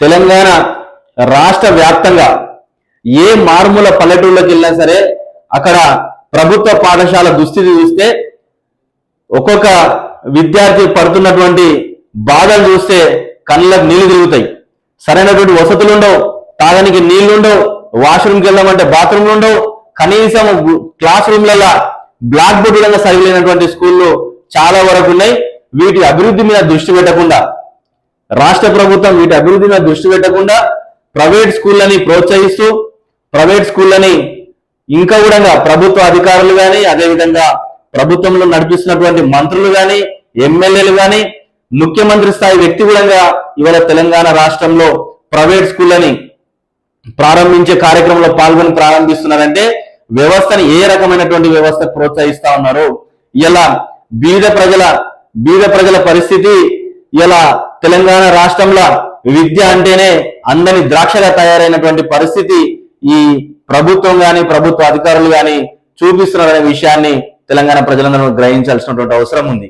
తెలంగాణ రాష్ట్ర వ్యాప్తంగా ఏ మారుమూల పల్లెటూళ్ళకి వెళ్ళినా సరే అక్కడ ప్రభుత్వ పాఠశాల దుస్థితి చూస్తే ఒక్కొక్క విద్యార్థి పడుతున్నటువంటి బాధలు చూస్తే కళ్ళకు నీళ్లు తిరుగుతాయి. సరైనటువంటి వసతులు ఉండవు, తాగడానికి నీళ్లు ఉండవు, వాష్రూమ్కి వెళ్దామంటే బాత్రూమ్లు ఉండవు, కనీసం క్లాస్ రూమ్లలో బ్లాక్ బోర్డులలో సరిలేనటువంటి స్కూళ్ళు చాలా వరకు ఉన్నాయి. వీటి అభివృద్ధి మీద దృష్టి పెట్టకుండా రాష్ట్ర ప్రభుత్వం వీటి అభివృద్ధి మీద దృష్టి పెట్టకుండా ప్రైవేట్ స్కూళ్ళని ప్రోత్సహిస్తూ ప్రైవేట్ స్కూళ్ళని ఇంకా కూడా ప్రభుత్వ అధికారులు కానీ అదేవిధంగా ప్రభుత్వంలో నడిపిస్తున్నటువంటి మంత్రులు కానీ ఎమ్మెల్యేలు కానీ ముఖ్యమంత్రి స్థాయి వ్యక్తి కూడా ఇవాళ తెలంగాణ రాష్ట్రంలో ప్రైవేట్ స్కూళ్ళని ప్రారంభించే కార్యక్రమంలో పాల్గొని ప్రారంభిస్తున్నారంటే వ్యవస్థని ఏ రకమైనటువంటి వ్యవస్థ ప్రోత్సహిస్తా ఉన్నారు. ఇలా బీద ప్రజల పరిస్థితి ఇలా తెలంగాణ రాష్ట్రంలో విద్య అంటేనే అందని ద్రాక్షగా తయారైనటువంటి పరిస్థితి ఈ ప్రభుత్వం కానీ ప్రభుత్వ అధికారులు కానీ చూపిస్తున్నారనే విషయాన్ని తెలంగాణ ప్రజలందరూ గ్రహించాల్సినటువంటి అవసరం ఉంది.